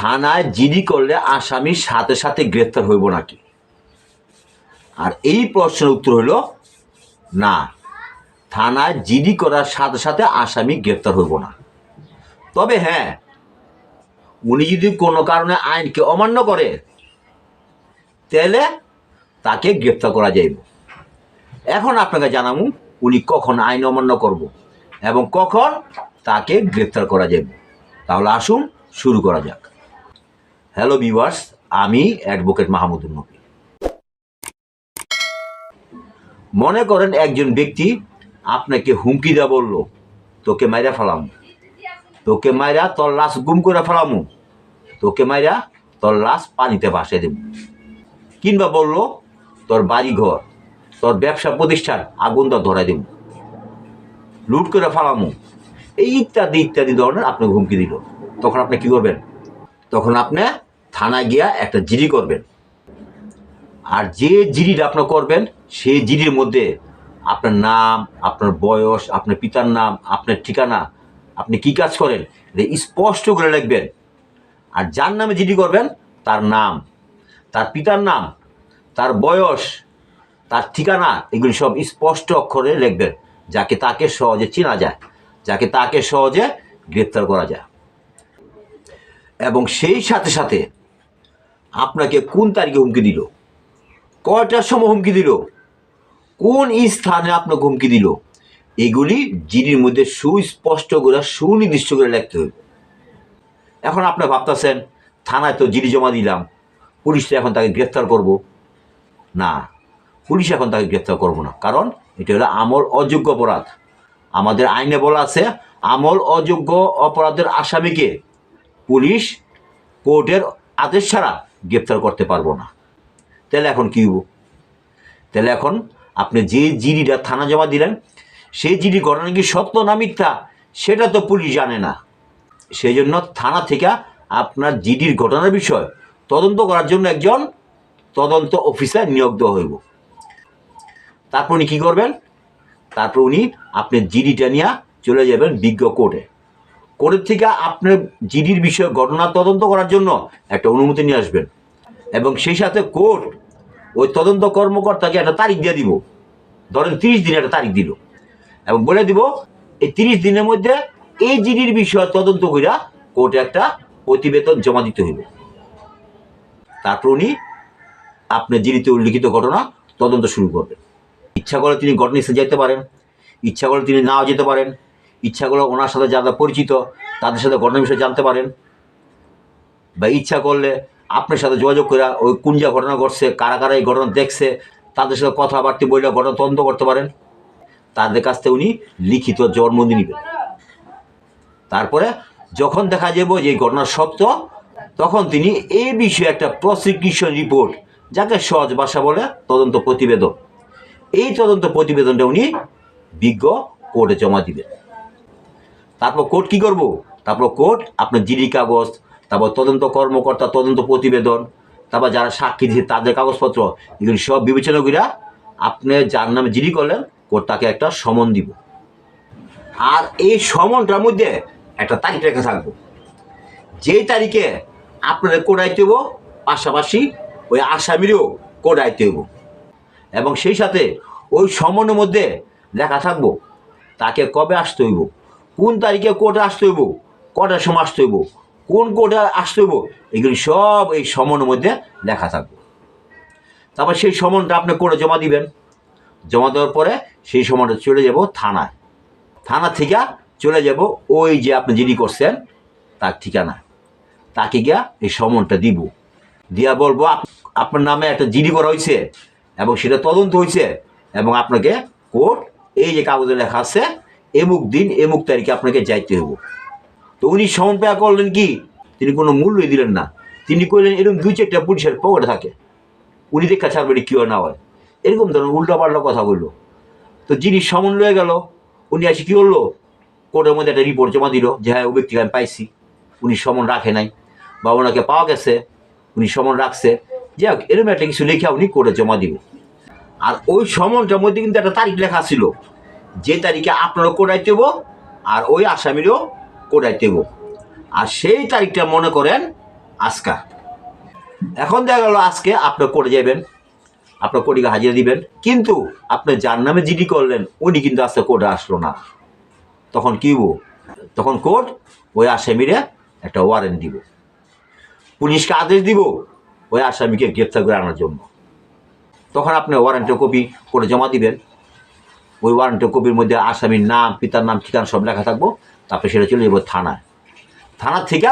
থানায় জিডি করলে আসামির সাথে সাথে গ্রেপ্তার হইব নাকি? আর এই প্রশ্নের উত্তর হইল না, থানায় জিডি করার সাথে সাথে আসামি গ্রেপ্তার হইব না। তবে হ্যাঁ, উনি যদি কোনো কারণে আইনকে অমান্য করে তাহলে তাকে গ্রেপ্তার করা যাইব। এখন আপনাকে জানাবো উনি কখন আইন অমান্য করব এবং কখন তাকে গ্রেপ্তার করা যাইব। তাহলে আসুন শুরু করা যাক। হ্যালো ভিউয়ার্স, আমি অ্যাডভোকেট মাহমুদুল নবী। মনে করেন একজন ব্যক্তি আপনাকে হুমকি দেওয়া বলল, তোকে মাইরা ফেলামু, তোকে মাইরা তোর লাশ গুম করে ফেলামু, তোকে মাইরা তোর লাশ পানিতে ভাসিয়ে দেব, কিংবা বলল তোর বাড়ি ঘর, তোর ব্যবসা প্রতিষ্ঠান আগুন ধরাই দেব, লুট করে ফেলামু, এই ইত্যাদি ইত্যাদি ধরনের আপনাকে হুমকি দিল। তখন আপনি কি করবেন? তখন আপনি থানায় গিয়া একটা জিডি করবেন। আর যে জিডিটা আপনি করবেন সেই জিডির মধ্যে আপনার নাম, আপনার বয়স, আপনার পিতার নাম, আপনার ঠিকানা, আপনি কি কাজ করেন স্পষ্ট করে লিখবেন। আর যার নামে জিডি করবেন তার নাম, তার পিতার নাম, তার বয়স, তার ঠিকানা, এগুলি সব স্পষ্ট অক্ষরে লিখবেন, যাকে তাকে সহজে চেনা যায়, যাকে তাকে সহজে গ্রেপ্তার করা যায়। এবং সেই সাথে সাথে আপনাকে কোন তারিখে হুমকি দিল, কয়টার সময় হুমকি দিল, কোন স্থানে আপনাকে হুমকি দিল, এগুলি জিডির মধ্যে সুস্পষ্ট করে সুনির্দিষ্ট করে লিখতে হবে। এখন আপনি ভাবতেছেন থানায় তো জিডি জমা দিলাম, পুলিশ তো এখন তাকে গ্রেপ্তার করব না। পুলিশ এখন তাকে গ্রেপ্তার করব না, কারণ এটা হলো আমল অযোগ্য অপরাধ। আমাদের আইনে বলা আছে আমল অযোগ্য অপরাধের আসামিকে পুলিশ কোর্টের আদেশ ছাড়া গ্রেপ্তার করতে পারবো না। তাহলে এখন কী হইব? তাহলে এখন আপনি যে জিডিটা থানা জমা দিলেন সেই জিডি ঘটনা কি সত্য না মিথ্যা সেটা তো পুলিশ জানে না। সেই জন্য থানা থেকে আপনার জিডির ঘটনার বিষয় তদন্ত করার জন্য একজন তদন্ত অফিসার নিয়োগ দেওয়া হইব। তারপর উনি কী করবেন? তারপর উনি আপনার জিডিটা নিয়ে চলে যাবেন বিজ্ঞ কোর্টে। কোর্টের থেকে আপনার জিডির বিষয়ে ঘটনা তদন্ত করার জন্য একটা অনুমতি নিয়ে আসবেন এবং সেই সাথে কোর্ট ওই তদন্ত কর্মকর্তাকে একটা তারিখ দিয়ে দিব। ধরেন 30 দিনে একটা তারিখ দিল এবং বলে দিব এই 30 দিনের মধ্যে এই জিডির বিষয়ে তদন্ত কইরা কোর্টে একটা প্রতিবেদন জমা দিতে হইব। তারপর উনি আপনার জিডিতে উল্লিখিত ঘটনা তদন্ত শুরু করবেন। ইচ্ছা করলে তিনি ঘটনাস্থলে যেতে পারেন, ইচ্ছা করলে তিনি নাও যেতে পারেন, ইচ্ছা করলে ওনার সাথে যারা পরিচিত তাদের সাথে ঘটনার বিষয়ে জানতে পারেন, বা ইচ্ছা করলে আপনার সাথে যোগাযোগ করে ওই কোন যা ঘটনা ঘটছে, কারা কারা এই ঘটনা দেখছে তাদের সাথে কথাবার্তা বলে ঘটনা তদন্ত করতে পারেন। তাদের কাছ থেকে উনি লিখিত জবানবন্দি নেবেন। তারপরে যখন দেখা যাবে যে এই ঘটনা সত্য, তখন তিনি এই বিষয়ে একটা প্রসিকিউশন রিপোর্ট, যাকে সহজ ভাষা বলে তদন্ত প্রতিবেদন, এই তদন্ত প্রতিবেদনটা উনি বিজ্ঞ কোর্টে জমা দিবেন। তারপর কোর্ট কি করব? তারপর কোর্ট আপনার জিডি কাগজ, তারপর তদন্ত কর্মকর্তা তদন্ত প্রতিবেদন, তারপর যারা সাক্ষী দিচ্ছে তাদের কাগজপত্র, এগুলি সব বিবেচনা করিয়া আপনি যার নামে জিডি করলেন কোর্ট তাকে একটা সমন দিব। আর এই সমনটার মধ্যে একটা তারিখ রেখা থাকবো, যেই তারিখে আপনারা কোর্ট আইতে হইব, পাশাপাশি ওই আসামিরও কোর্ট আইতে হইব। এবং সেই সাথে ওই সমনের মধ্যে লেখা থাকবো তাকে কবে আসতে হইব, কোন তারিখে কোর্টে আসতে হইব, কটার সময় আসতে হইব, কোন কোর্টে আসতে হইব, এগুলি সব এই সমনের মধ্যে লেখা থাকবে। তারপর সেই সমনটা আপনি কোর্টে জমা দিবেন। জমা দেওয়ার পরে সেই সময়টা চলে যাব থানায়। থানা থেকে চলে যাব ওই যে আপনি জিডি করছেন তার ঠিকানা, তাকে গিয়া এই সমনটা দিব, দিয়া বলবো আপনার নামে একটা জিডি করা হয়েছে এবং সেটা তদন্ত হয়েছে এবং আপনাকে কোর্ট এই যে কাগজে লেখা আছে এমুক দিন এমুক তারিখে আপনাকে যাইতে হইব। তো উনি সমন পেয়া করলেন কি, তিনি কোনো মূল্যই দিলেন না। তিনি কইলেন এরকম 2-4টা পুলিশের পকেটে থাকে, উনি দেখা ছাড়বেন কি হয় না হয়, এরকম ধরনের উল্টাপাল্টা কথা বললো। তো যিনি সমন লয়ে গেল, উনি এসে কী করলো, কোর্টের মধ্যে একটা রিপোর্ট জমা দিল যে হ্যাঁ ওই ব্যক্তিকে আমি পাইছি, উনি সমন রাখে নাই বা ওনাকে পাওয়া গেছে, উনি সমন রাখছে, যাই হোক এরকম একটা কিছু লেখা উনি কোর্টে জমা দিবে। আর ওই সমনটার মধ্যে কিন্তু একটা তারিখ লেখা ছিল, যে তারিখে আপনারও কোর্ট আইতে হইব আর ওই আসামিরও কোর্ট আইতে হইব। আর সেই তারিখটা মনে করেন আজকা। এখন দেখা গেল আজকে আপনি কোর্টে যাবেন, আপনার কোর্টে হাজিরা দিবেন, কিন্তু আপনি যার নামে জিডি করলেন উনি কিন্তু আজকে কোর্টে আসলো না। তখন কি হবো? তখন কোর্ট ওই আসামিরে একটা ওয়ারেন্ট দিব, পুলিশকে আদেশ দিব ওই আসামিকে গ্রেপ্তার করে আনার জন্য। তখন আপনি ওয়ারেন্টের কপি কোর্টে জমা দিবেন। ওই ওয়ারেন্টের কপির মধ্যে আসামির নাম, পিতার নাম, ঠিকানা সব লেখা থাকবো। তারপরে সেটা চলে যাবো থানায়। থানার থেকে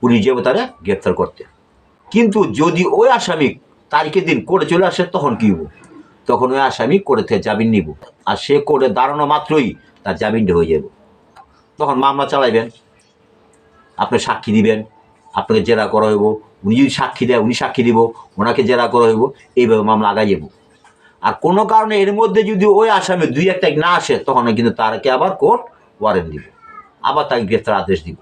পুলিশ যাবো তারা গ্রেপ্তার করতে। কিন্তু যদি ওই আসামি তারিখের দিন কোর্টে চলে আসে তখন কি হবো? তখন ওই আসামি কোর্টে থেকে জামিন নিব, আর সে কোর্টে দাঁড়ানো মাত্রই তার জামিনটা হয়ে যাব। তখন মামলা চালাইবেন, আপনি সাক্ষী দিবেন, আপনাকে জেরা করা হইব। উনি যদি সাক্ষী দেয় উনি সাক্ষী দিব, ওনাকে জেরা করা হইব, এইভাবে মামলা আগাই যাব। আর কোনো কারণে এর মধ্যে যদি ওই আসামি দুই একটা না আসে তখন কিন্তু তারকে আবার কোর্ট ওয়ারেন্ট দিব, আবার তাকে গ্রেফতার আদেশ দিব।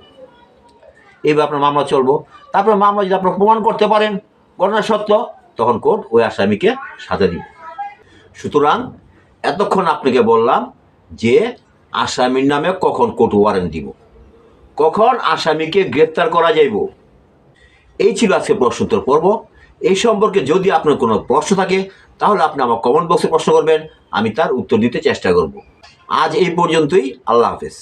এইভাবে আপনার মামলা চলবো। তারপরে মামলা যদি আপনার প্রমাণ করতে পারেন ঘটনা সত্য, তখন কোর্ট ওই আসামিকে সাজা দিব। সুতরাং এতক্ষণ আপনাকে বললাম যে আসামির নামে কখন কোর্ট ওয়ারেন্ট দিব, কখন আসামিকে গ্রেপ্তার করা যাইব। এই ছিল আজকে প্রশ্ন উত্তর পর্ব। এই সম্পর্কে যদি আপনার কোনো প্রশ্ন থাকে তাহলে আপনি আমার কমেন্ট বক্সে প্রশ্ন করবেন, আমি তার উত্তর দিতে চেষ্টা করব। আজ এই পর্যন্তই। আল্লাহ হাফেজ।